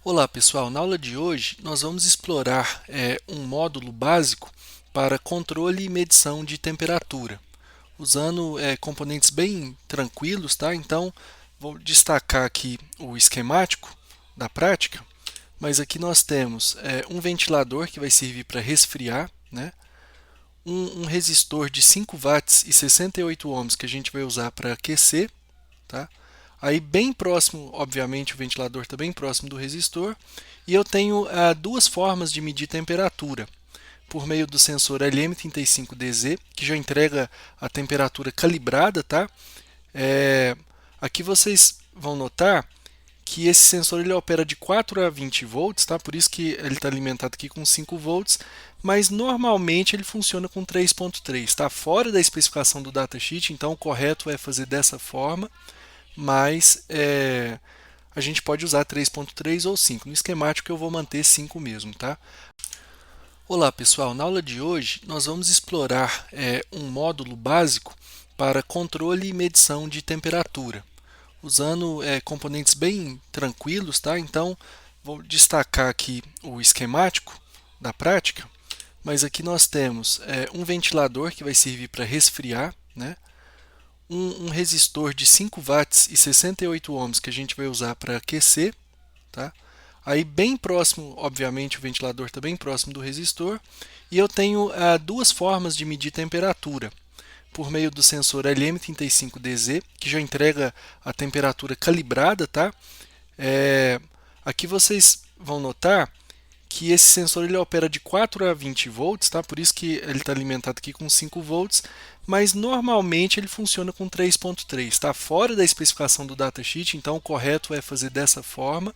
Olá pessoal, na aula de hoje nós vamos explorar um módulo básico para controle e medição de temperatura, usando componentes bem tranquilos, tá? Então vou destacar aqui o esquemático da prática, mas aqui nós temos um ventilador que vai servir para resfriar, né? Um resistor de 5 watts e 68 ohms que a gente vai usar para aquecer, tá? Aí bem próximo, obviamente o ventilador está bem próximo do resistor, e eu tenho duas formas de medir temperatura, por meio do sensor LM35DZ, que já entrega a temperatura calibrada, tá? Aqui vocês vão notar que esse sensor ele opera de 4 a 20 volts, tá? Por isso que ele está alimentado aqui com 5 volts, mas normalmente ele funciona com 3.3, está fora da especificação do datasheet, então o correto é fazer dessa forma, mas a gente pode usar 3.3 ou 5. No esquemático eu vou manter 5 mesmo, tá? Olá pessoal, na aula de hoje nós vamos explorar um módulo básico para controle e medição de temperatura, usando componentes bem tranquilos, tá? Então vou destacar aqui o esquemático da prática, mas aqui nós temos um ventilador que vai servir para resfriar, né? Um resistor de 5 watts e 68 ohms que a gente vai usar para aquecer, tá? Aí bem próximo, obviamente o ventilador está bem próximo do resistor, e eu tenho duas formas de medir temperatura, por meio do sensor LM35DZ, que já entrega a temperatura calibrada, tá? Aqui vocês vão notar que esse sensor ele opera de 4 a 20 volts, tá? Por isso que ele está alimentado aqui com 5 volts, mas normalmente ele funciona com 3.3, está fora da especificação do datasheet, então o correto é fazer dessa forma,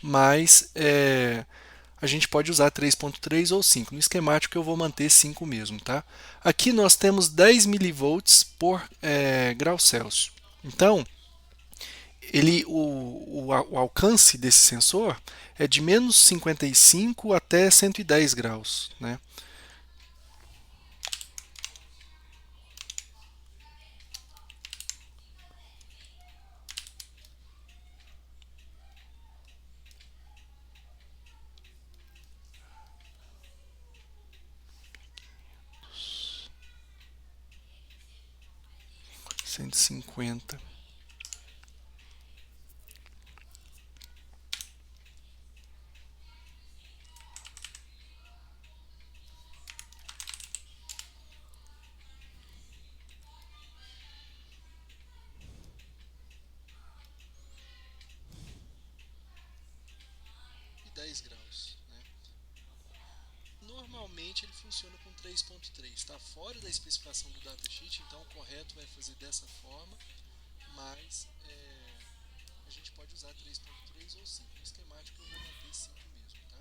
mas a gente pode usar 3.3 ou 5. No esquemático eu vou manter 5 mesmo, tá? Aqui nós temos 10 milivolts por grau Celsius. Então, o alcance desse sensor é de menos 55 até 110 graus, né? Cento e cinquenta. E 10 graus, né? Normalmente ele funciona com 3.3, está fora da especificação do datasheet, então o correto é fazer dessa forma, mas a gente pode usar 3.3 ou 5. No esquemático eu vou manter 5 mesmo, tá?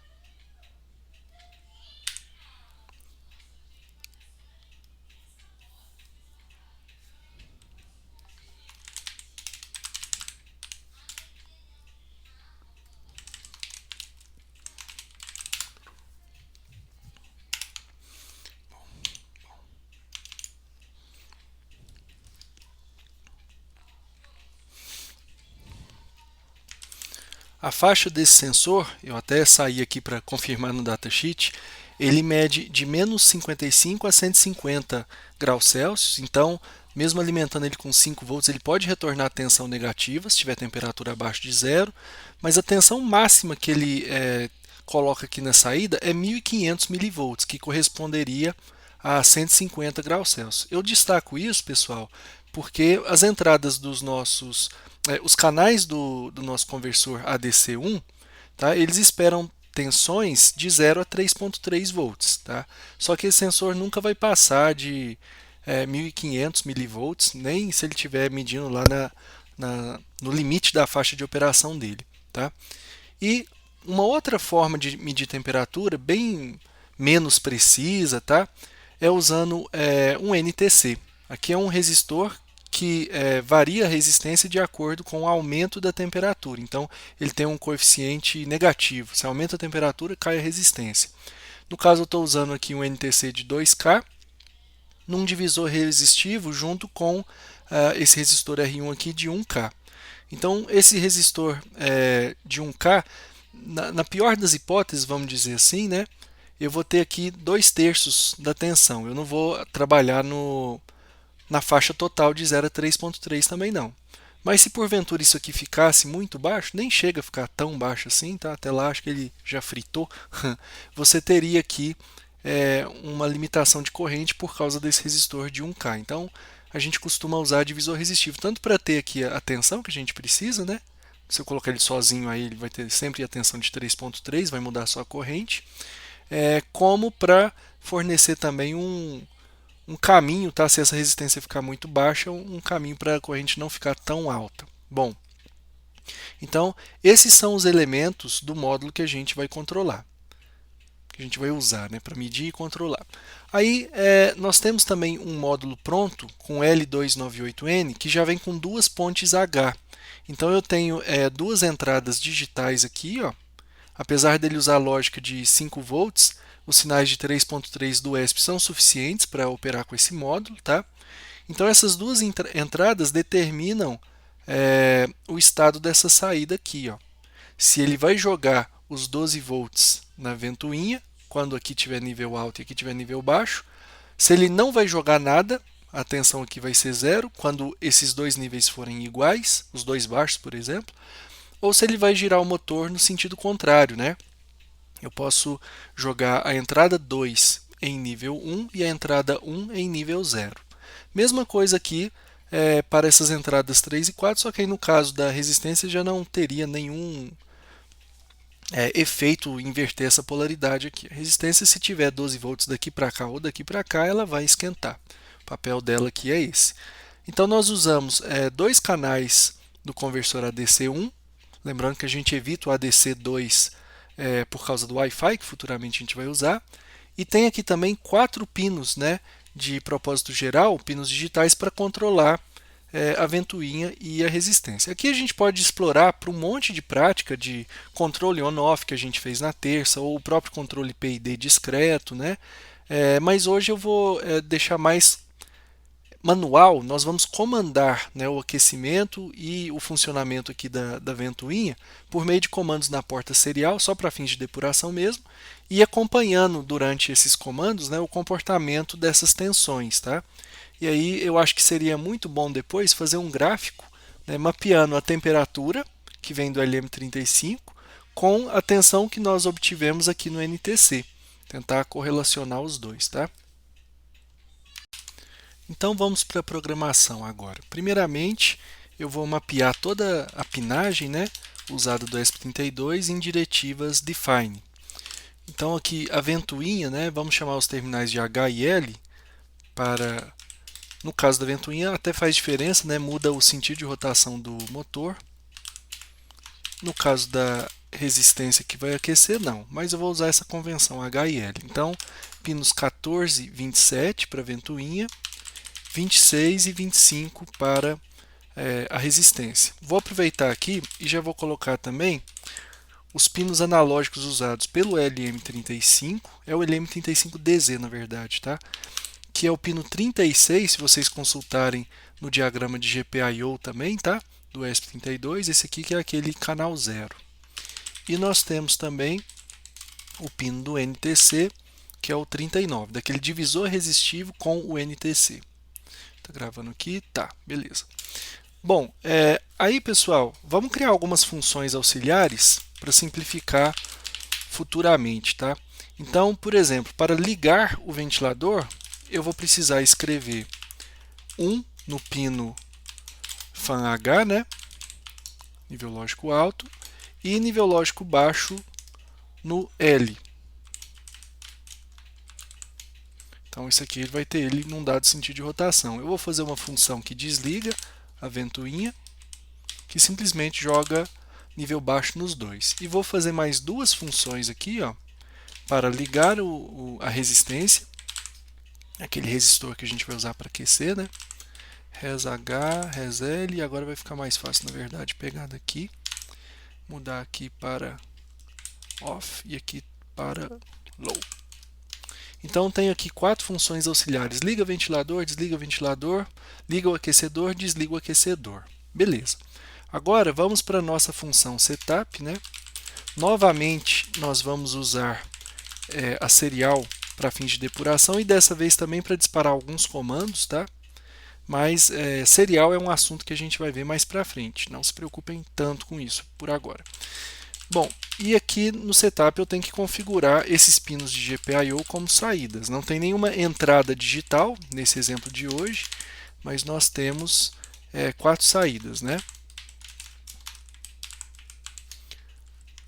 A faixa desse sensor, eu até saí aqui para confirmar no datasheet, ele mede de menos 55 a 150 graus Celsius, então mesmo alimentando ele com 5 volts, ele pode retornar a tensão negativa se tiver temperatura abaixo de zero, mas a tensão máxima que ele coloca aqui na saída é 1500 milivolts, que corresponderia a 150 graus Celsius. Eu destaco isso, pessoal, porque as entradas dos nossos, os canais do nosso conversor ADC1, tá, eles esperam tensões de 0 a 3.3 volts. Tá? Só que esse sensor nunca vai passar de 1500 milivolts, nem se ele estiver medindo lá no limite da faixa de operação dele. Tá? E uma outra forma de medir temperatura, bem menos precisa, tá? É usando um NTC. Aqui é um resistor que varia a resistência de acordo com o aumento da temperatura. Então, ele tem um coeficiente negativo. Se aumenta a temperatura, cai a resistência. No caso, eu estou usando aqui um NTC de 2K, num divisor resistivo junto com esse resistor R1 aqui de 1K. Então, esse resistor de 1K, na pior das hipóteses, vamos dizer assim, né, eu vou ter aqui 2/3 da tensão. Eu não vou trabalhar na faixa total de 0 a 3.3 também não. Mas se porventura isso aqui ficasse muito baixo, nem chega a ficar tão baixo assim, tá? Até lá acho que ele já fritou. Você teria aqui uma limitação de corrente por causa desse resistor de 1K. Então a gente costuma usar divisor resistivo tanto para ter aqui a tensão que a gente precisa, né? Se eu colocar ele sozinho aí, ele vai ter sempre a tensão de 3.3, vai mudar só a corrente, como para fornecer também um caminho, tá? Se essa resistência ficar muito baixa, um caminho para a corrente não ficar tão alta. Bom, então esses são os elementos do módulo que a gente vai controlar, que a gente vai usar, né, para medir e controlar. Aí nós temos também um módulo pronto com L298N que já vem com duas pontes H. Então eu tenho duas entradas digitais aqui, ó. Apesar dele usar a lógica de 5 volts, os sinais de 3.3 do ESP são suficientes para operar com esse módulo, tá? Então essas duas entradas determinam o estado dessa saída aqui, ó. Se ele vai jogar os 12 volts na ventoinha, quando aqui tiver nível alto e aqui tiver nível baixo. Se ele não vai jogar nada, a tensão aqui vai ser zero, quando esses dois níveis forem iguais, os dois baixos, por exemplo, ou se ele vai girar o motor no sentido contrário, né? Eu posso jogar a entrada 2 em nível 1 e a entrada 1 em nível 0. Mesma coisa aqui para essas entradas 3 e 4, só que aí no caso da resistência já não teria nenhum efeito inverter essa polaridade aqui. A resistência, se tiver 12 volts daqui para cá ou daqui para cá, ela vai esquentar. O papel dela aqui é esse. Então nós usamos dois canais do conversor ADC1, lembrando que a gente evita o ADC2 por causa do Wi-Fi, que futuramente a gente vai usar, e tem aqui também 4 pinos, né, de propósito geral, pinos digitais para controlar a ventoinha e a resistência. Aqui a gente pode explorar para um monte de prática de controle on-off que a gente fez na terça, ou o próprio controle PID discreto, né? Mas hoje eu vou deixar mais manual. Nós vamos comandar, né, o aquecimento e o funcionamento aqui da ventoinha por meio de comandos na porta serial, só para fins de depuração mesmo, e acompanhando durante esses comandos, né, o comportamento dessas tensões, tá? E aí eu acho que seria muito bom depois fazer um gráfico, né, mapeando a temperatura que vem do LM35 com a tensão que nós obtivemos aqui no NTC. Tentar correlacionar os dois, tá? Então vamos para a programação agora. Primeiramente, eu vou mapear toda a pinagem, né, usada do ESP32 em diretivas define. Então aqui a ventoinha, né, vamos chamar os terminais de H e L para... No caso da ventoinha até faz diferença, né? Muda o sentido de rotação do motor. No caso da resistência que vai aquecer, não. Mas eu vou usar essa convenção H e L. Então, pinos 14 e 27 para a ventoinha, 26 e 25 para a resistência. Vou aproveitar aqui e já vou colocar também os pinos analógicos usados pelo LM35. É o LM35DZ, na verdade, tá? Que é o pino 36, se vocês consultarem no diagrama de GPIO também, tá? Do ESP32, esse aqui que é aquele canal 0. E nós temos também o pino do NTC, que é o 39, daquele divisor resistivo com o NTC. Tá gravando aqui? Tá, beleza. Bom, aí pessoal, vamos criar algumas funções auxiliares para simplificar futuramente, tá? Então, por exemplo, para ligar o ventilador, eu vou precisar escrever 1 no pino fan H, né? Nível lógico alto, e nível lógico baixo no L. Então isso aqui vai ter ele num dado sentido de rotação. Eu vou fazer uma função que desliga a ventoinha, que simplesmente joga nível baixo nos dois. E vou fazer mais duas funções aqui, ó, para ligar a resistência, aquele resistor que a gente vai usar para aquecer, né? Res H, Res L, e agora vai ficar mais fácil, na verdade, pegar daqui, mudar aqui para off e aqui para low. Então tenho aqui 4 funções auxiliares: liga o ventilador, desliga o ventilador, liga o aquecedor, desliga o aquecedor. Beleza. Agora vamos para a nossa função setup, né? Novamente, nós vamos usar a serial para fins de depuração e dessa vez também para disparar alguns comandos, tá? Mas serial é um assunto que a gente vai ver mais para frente. Não se preocupem tanto com isso por agora. Bom, e aqui no setup eu tenho que configurar esses pinos de GPIO como saídas. Não tem nenhuma entrada digital nesse exemplo de hoje, mas nós temos 4 saídas, né?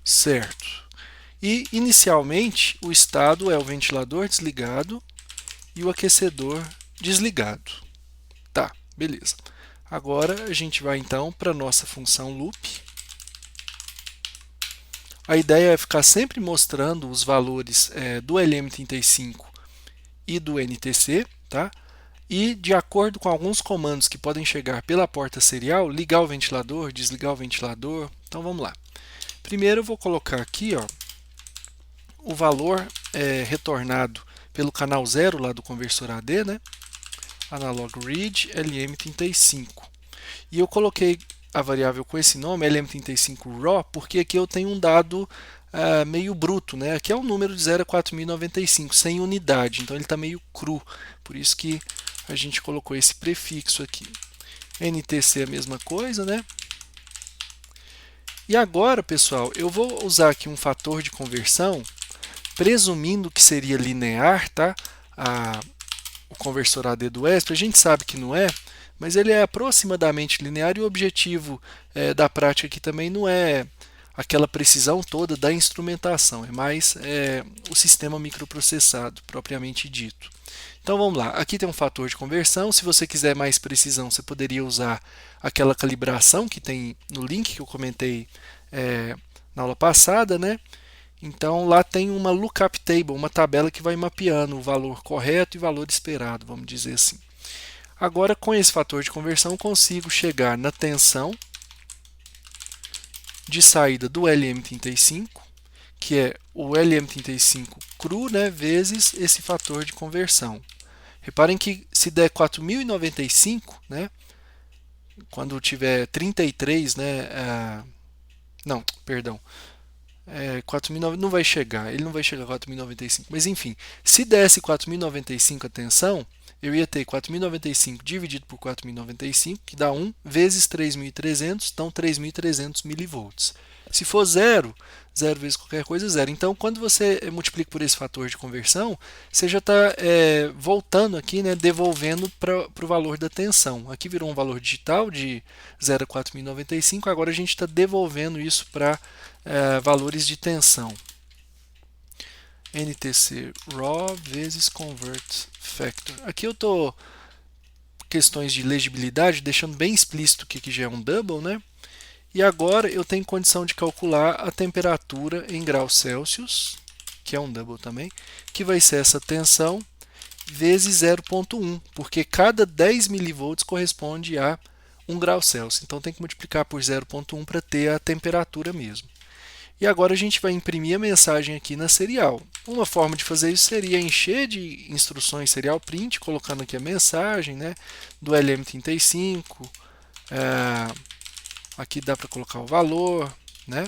Certo. E inicialmente o estado é o ventilador desligado e o aquecedor desligado. Tá, beleza. Agora a gente vai então para a nossa função loop. A ideia é ficar sempre mostrando os valores do LM35 e do NTC, tá? E de acordo com alguns comandos que podem chegar pela porta serial, ligar o ventilador, desligar o ventilador. Então vamos lá. Primeiro eu vou colocar aqui, ó, o valor retornado pelo canal 0 lá do conversor AD, né? Analog read LM35. E eu coloquei a variável com esse nome, LM35 raw, porque aqui eu tenho um dado meio bruto, né? Aqui é um número de 0 a 4095, sem unidade, então ele está meio cru, por isso que a gente colocou esse prefixo aqui. NTC é a mesma coisa, né? E agora, pessoal, eu vou usar aqui um fator de conversão, presumindo que seria linear, tá? O conversor AD do ESP, a gente sabe que não é, mas ele é aproximadamente linear e o objetivo da prática aqui também não é aquela precisão toda da instrumentação, é mais o sistema microprocessado, propriamente dito. Então vamos lá, aqui tem um fator de conversão, se você quiser mais precisão, você poderia usar aquela calibração que tem no link que eu comentei na aula passada, né? Então lá tem uma lookup table, uma tabela que vai mapeando o valor correto e o valor esperado, vamos dizer assim. Agora com esse fator de conversão eu consigo chegar na tensão de saída do LM35, que é o LM35 cru, né, vezes esse fator de conversão. Reparem que se der 4095, né, quando tiver 33, né, não, perdão, 4.009 não vai chegar, ele não vai chegar a 4095, mas enfim, se desse 4095 a tensão, eu ia ter 4095 dividido por 4095, que dá 1, vezes 3.300, então 3.300 milivolts. Se for 0, 0 vezes qualquer coisa, 0. Então, quando você multiplica por esse fator de conversão, você já está voltando aqui, né, devolvendo para o valor da tensão. Aqui virou um valor digital de 0 a 4.095, agora a gente está devolvendo isso para valores de tensão. NTC raw vezes convert factor. Aqui eu estou questões de legibilidade, deixando bem explícito que já é um double, né? E agora eu tenho condição de calcular a temperatura em graus Celsius, que é um double também, que vai ser essa tensão vezes 0,1, porque cada 10 milivolts corresponde a 1 grau Celsius. Então tem que multiplicar por 0,1 para ter a temperatura mesmo. E agora a gente vai imprimir a mensagem aqui na serial. Uma forma de fazer isso seria encher de instruções serial print, colocando aqui a mensagem, né, do LM35. Aqui dá para colocar o valor, né?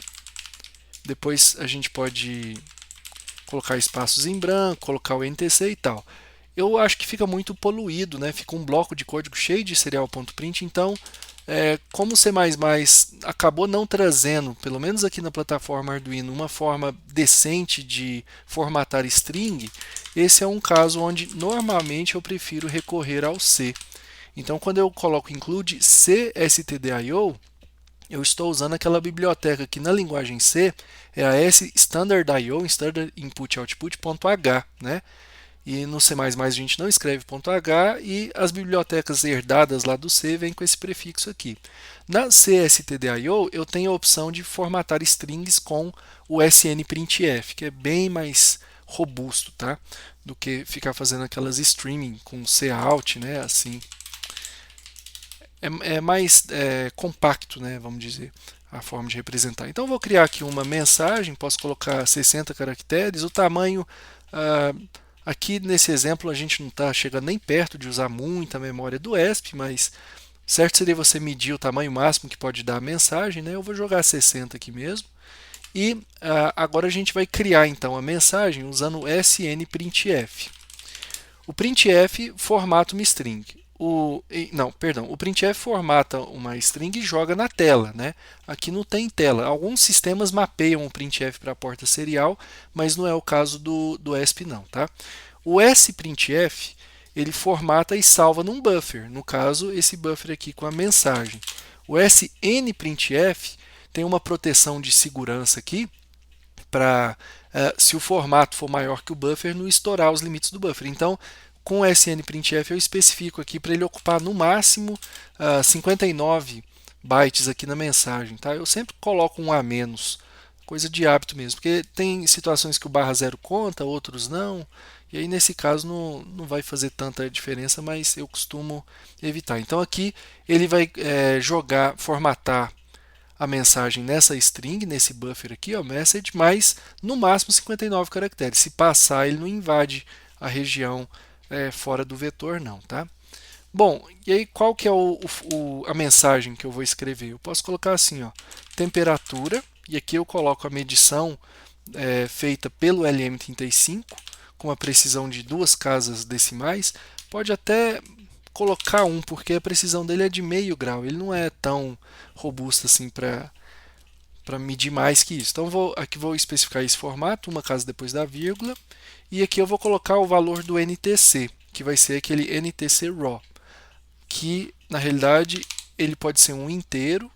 Depois a gente pode colocar espaços em branco, colocar o NTC e tal. Eu acho que fica muito poluído, né? Fica um bloco de código cheio de serial.print, então como o C++ acabou não trazendo, pelo menos aqui na plataforma Arduino, uma forma decente de formatar string, esse é um caso onde normalmente eu prefiro recorrer ao C. Então quando eu coloco include cstdio, eu estou usando aquela biblioteca que na linguagem C é a standard.io, standard input output.h, né? E no C++ a gente não escreve .h e as bibliotecas herdadas lá do C vêm com esse prefixo aqui. Na cstdio eu tenho a opção de formatar strings com o snprintf, que é bem mais robusto, tá? Do que ficar fazendo aquelas streaming com cout, né? Assim. É mais compacto, né? Vamos dizer, a forma de representar. Então eu vou criar aqui uma mensagem, posso colocar 60 caracteres, o tamanho... Aqui nesse exemplo a gente não está chegando nem perto de usar muita memória do ESP, mas certo seria você medir o tamanho máximo que pode dar a mensagem, né? Eu vou jogar 60 aqui mesmo. E agora a gente vai criar então a mensagem usando o snprintf. O printf formata uma string. Não, perdão, o printf formata uma string e joga na tela, né? Aqui não tem tela. Alguns sistemas mapeiam o printf para a porta serial, mas não é o caso do ESP não, tá? O sprintf ele formata e salva num buffer, no caso esse buffer aqui com a mensagem. O snprintf tem uma proteção de segurança aqui para, se o formato for maior que o buffer, não estourar os limites do buffer. Então, com o snprintf eu especifico aqui para ele ocupar no máximo 59 bytes aqui na mensagem. Tá? Eu sempre coloco um a menos, coisa de hábito mesmo, porque tem situações que o barra zero conta, outros não, e aí nesse caso não vai fazer tanta diferença, mas eu costumo evitar. Então aqui ele vai jogar, formatar a mensagem nessa string, nesse buffer aqui, ó, message, mas no máximo 59 caracteres. Se passar, ele não invade a região fora do vetor, não, tá? Bom, e aí qual que é a mensagem que eu vou escrever? Eu posso colocar assim, ó, temperatura, e aqui eu coloco a medição feita pelo LM35, com a precisão de 2 casas decimais. Pode até colocar porque a precisão dele é de meio grau, ele não é tão robusto assim para medir mais que isso. Então aqui vou especificar esse formato, uma casa depois da vírgula, e aqui eu vou colocar o valor do NTC, que vai ser aquele NTC raw, que na realidade ele pode ser um inteiro,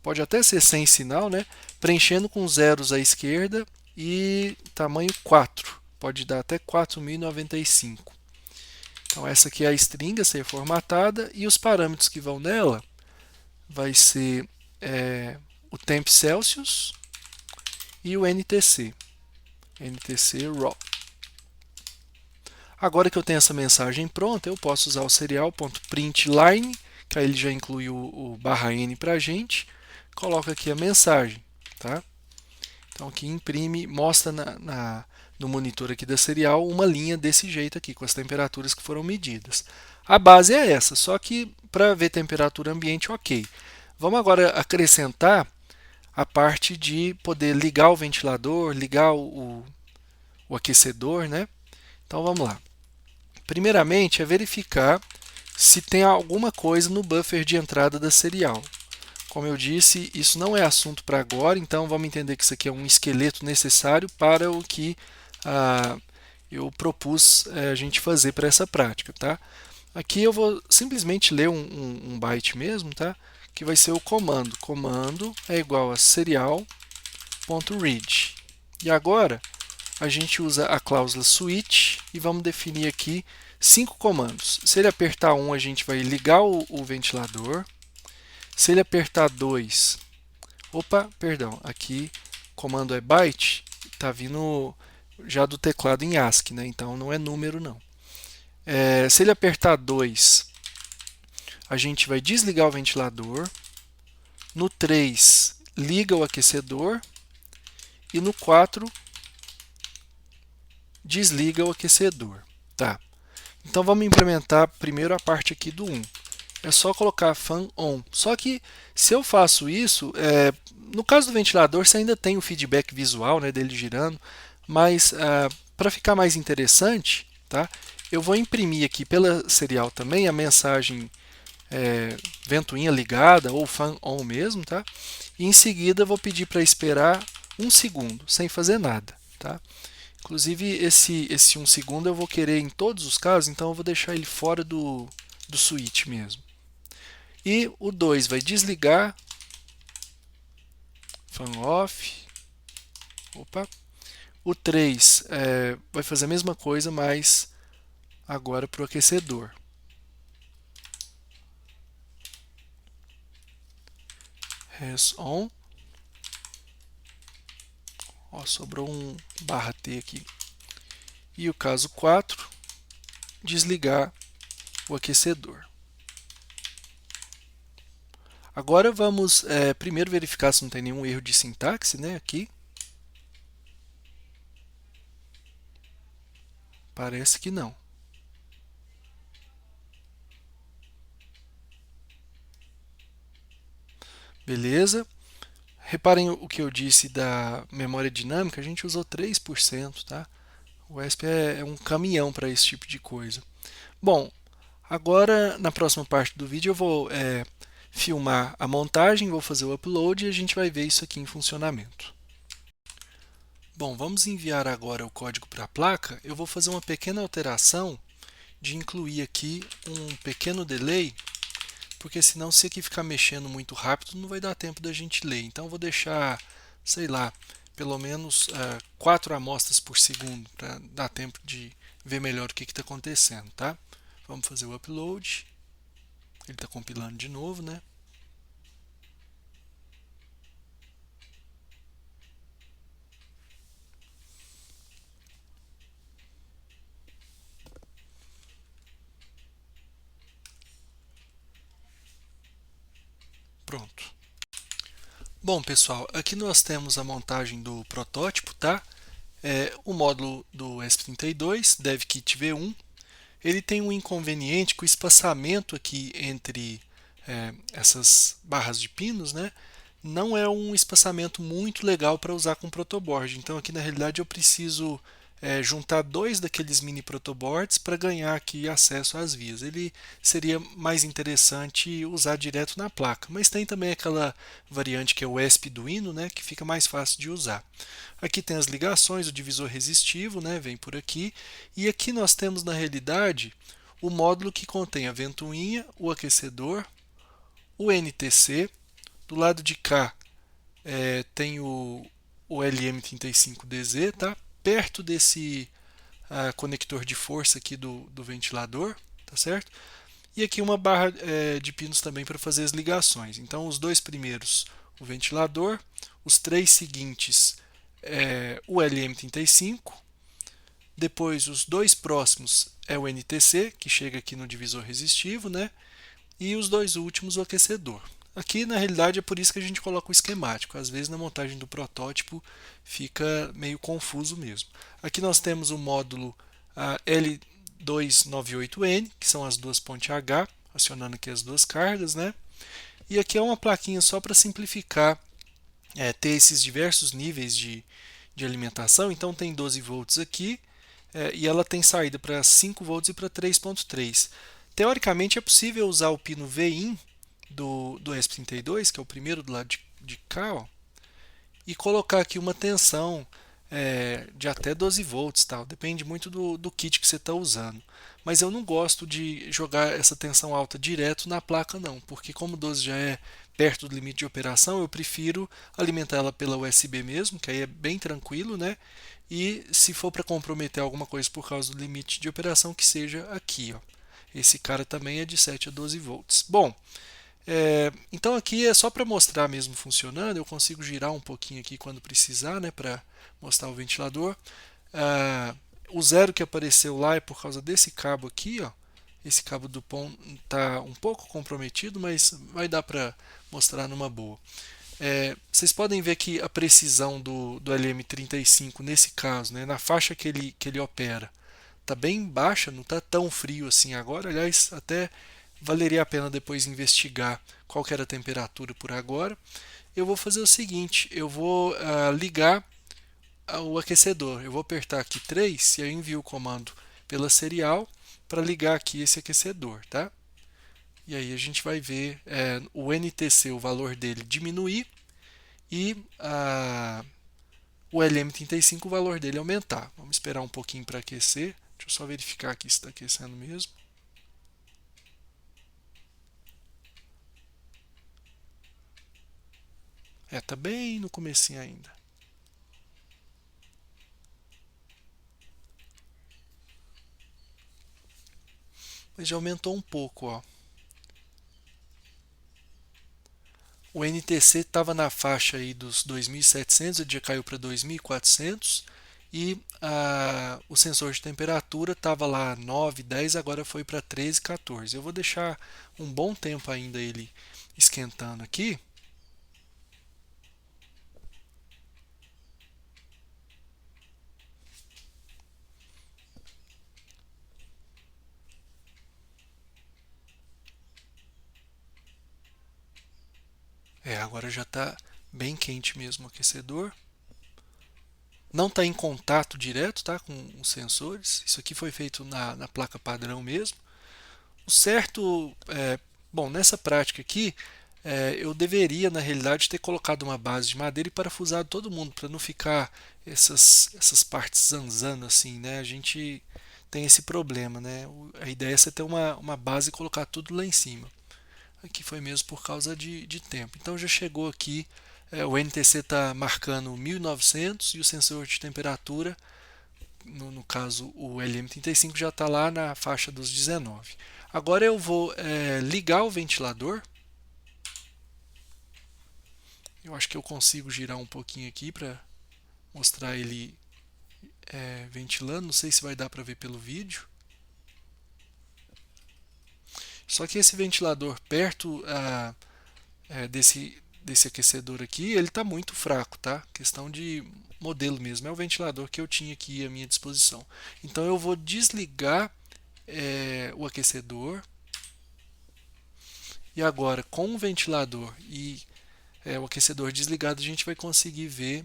pode até ser sem sinal, né? Preenchendo com zeros à esquerda e tamanho 4, pode dar até 4095. Então essa aqui é a string a ser formatada e os parâmetros que vão nela vai ser o temp Celsius e o NTC, NTC raw. Agora que eu tenho essa mensagem pronta, eu posso usar o serial.println, que aí ele já inclui o barra n para a gente, coloca aqui a mensagem, tá? Então aqui imprime, mostra no monitor aqui da serial uma linha desse jeito aqui, com as temperaturas que foram medidas. A base é essa, só que para ver temperatura ambiente, ok. Vamos agora acrescentar a parte de poder ligar o ventilador, ligar o aquecedor, né? Então vamos lá. Primeiramente é verificar se tem alguma coisa no buffer de entrada da serial. Como eu disse, isso não é assunto para agora, então vamos entender que isso aqui é um esqueleto necessário para o que eu propus a gente fazer para essa prática. Tá? Aqui eu vou simplesmente ler um byte mesmo, tá? Que vai ser o comando. Comando é igual a serial.read. E agora a gente usa a cláusula switch e vamos definir aqui 5 comandos. Se ele apertar 1, a gente vai ligar o ventilador. Se ele apertar 2, opa, perdão, aqui o comando é byte, está vindo já do teclado em ASCII, né? Então não é número não. Se ele apertar 2, a gente vai desligar o ventilador. No 3, liga o aquecedor. E no 4, desliga o aquecedor. Tá. Então vamos implementar primeiro a parte aqui do 1. É só colocar fan on. Só que se eu faço isso, no caso do ventilador você ainda tem o feedback visual, né, dele girando, mas para ficar mais interessante, tá, eu vou imprimir aqui pela serial também a mensagem ventoinha ligada ou fan on mesmo, tá? E em seguida vou pedir para esperar 1 segundo, sem fazer nada, tá? Inclusive esse 1 segundo eu vou querer em todos os casos, então eu vou deixar ele fora do switch mesmo. E o 2 vai desligar, fan off, opa. O 3 vai fazer a mesma coisa, mas agora para o aquecedor. Res on. Ó, sobrou um barra T aqui. E o caso 4, desligar o aquecedor. Agora vamos primeiro verificar se não tem nenhum erro de sintaxe, né, aqui. Parece que não. Beleza. Reparem o que eu disse da memória dinâmica, a gente usou 3%, tá? O ESP é um caminhão para esse tipo de coisa. Bom, agora na próxima parte do vídeo eu vou filmar a montagem, vou fazer o upload e a gente vai ver isso aqui em funcionamento. Bom, vamos enviar agora o código para a placa. Eu vou fazer uma pequena alteração de incluir aqui um pequeno delay, porque senão se aqui ficar mexendo muito rápido não vai dar tempo da gente ler. Então eu vou deixar, sei lá, pelo menos 4 amostras por segundo para dar tempo de ver melhor o que está acontecendo, tá? Vamos fazer o upload. Ele está compilando de novo, né? Pronto. Bom, pessoal, aqui nós temos a montagem do protótipo, tá? O módulo do ESP32, DevKit V1, ele tem um inconveniente que o espaçamento aqui entre essas barras de pinos, né, não é um espaçamento muito legal para usar com protoboard. Então aqui na realidade eu preciso juntar dois daqueles mini protoboards para ganhar aqui acesso às vias. Ele seria mais interessante usar direto na placa, mas tem também aquela variante que é o ESP-Duino, né, que fica mais fácil de usar. Aqui tem as ligações, o divisor resistivo, né, vem por aqui, e aqui nós temos na realidade o módulo que contém a ventoinha, o aquecedor, o NTC. Do lado de cá tem o LM35DZ, tá? Perto desse conector de força aqui do ventilador, tá certo? E aqui uma barra de pinos também para fazer as ligações. Então os dois primeiros o ventilador, os três seguintes o LM35, depois os dois próximos é o NTC, que chega aqui no divisor resistivo, né? E os dois últimos o aquecedor. Aqui na realidade é por isso que a gente coloca o esquemático. Às vezes na montagem do protótipo fica meio confuso mesmo. Aqui nós temos o módulo L298N, que são as duas pontes H, acionando aqui as duas cargas, né? E aqui é uma plaquinha só para simplificar, ter esses diversos níveis de alimentação. Então tem 12 volts aqui, e ela tem saída para 5 volts e para 3.3. Teoricamente é possível usar o pino VIN do ESP32, que é o primeiro do lado de cá, ó, e colocar aqui uma tensão de até 12 volts, tal. Depende muito do kit que você está usando. Mas eu não gosto de jogar essa tensão alta direto na placa não, porque como o 12 já é perto do limite de operação, eu prefiro alimentar ela pela USB mesmo, que aí é bem tranquilo, né? E se for para comprometer alguma coisa por causa do limite de operação, que seja aqui, ó. Esse cara também é de 7 a 12 volts. Bom, então aqui é só para mostrar mesmo funcionando. Eu consigo girar um pouquinho aqui quando precisar, né, para mostrar o ventilador. O zero que apareceu lá é por causa desse cabo aqui, ó. Esse cabo do PON está um pouco comprometido, mas vai dar para mostrar numa boa. Vocês podem ver que a precisão do LM35 nesse caso, né, na faixa que ele opera, está bem baixa, não está tão frio assim agora. Aliás, até valeria a pena depois investigar qual que era a temperatura por agora. Eu vou fazer o seguinte, eu vou ligar o aquecedor. Eu vou apertar aqui 3 e aí envio o comando pela serial para ligar aqui esse aquecedor, tá? E aí a gente vai ver o NTC, o valor dele diminuir e o LM35, o valor dele aumentar. Vamos esperar um pouquinho para aquecer. Deixa eu só verificar aqui se está aquecendo mesmo. Tá bem no comecinho ainda. Mas já aumentou um pouco, ó. O NTC estava na faixa aí dos 2.700, ele já caiu para 2.400 e o sensor de temperatura estava lá 9, 10, agora foi para 13, 14. Eu vou deixar um bom tempo ainda ele esquentando aqui. Agora já está bem quente mesmo o aquecedor. Não está em contato direto, tá, com os sensores. Isso aqui foi feito na placa padrão mesmo. O certo, bom, nessa prática aqui, eu deveria, na realidade, ter colocado uma base de madeira e parafusado todo mundo, para não ficar essas partes zanzando assim, né? A gente tem esse problema, né? A ideia é você ter uma base e colocar tudo lá em cima. Aqui foi mesmo por causa de tempo. Então já chegou aqui, o NTC está marcando 1900 e o sensor de temperatura, no caso o LM35, já está lá na faixa dos 19. Agora eu vou ligar o ventilador. Eu acho que eu consigo girar um pouquinho aqui para mostrar ele ventilando. Não sei se vai dar para ver pelo vídeo. Só que esse ventilador perto desse aquecedor aqui, ele está muito fraco, tá? Questão de modelo mesmo. É o ventilador que eu tinha aqui à minha disposição. Então eu vou desligar o aquecedor. E agora, com o ventilador e o aquecedor desligado, a gente vai conseguir ver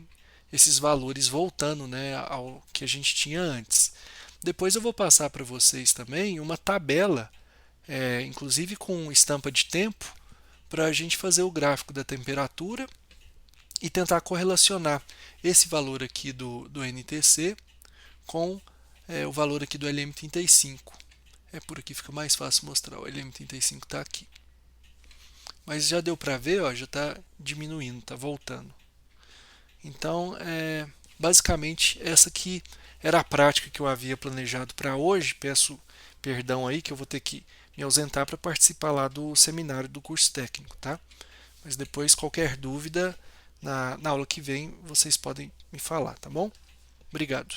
esses valores voltando, né, ao que a gente tinha antes. Depois eu vou passar para vocês também uma tabela, inclusive com estampa de tempo, para a gente fazer o gráfico da temperatura e tentar correlacionar esse valor aqui do NTC com o valor aqui do LM35. Por aqui fica mais fácil mostrar. O LM35 está aqui. Mas já deu para ver, ó, já está diminuindo, está voltando. Então, basicamente, essa aqui era a prática que eu havia planejado para hoje. Peço perdão aí que eu vou ter que me ausentar para participar lá do seminário do curso técnico, tá? Mas depois, qualquer dúvida, na aula que vem, vocês podem me falar, tá bom? Obrigado.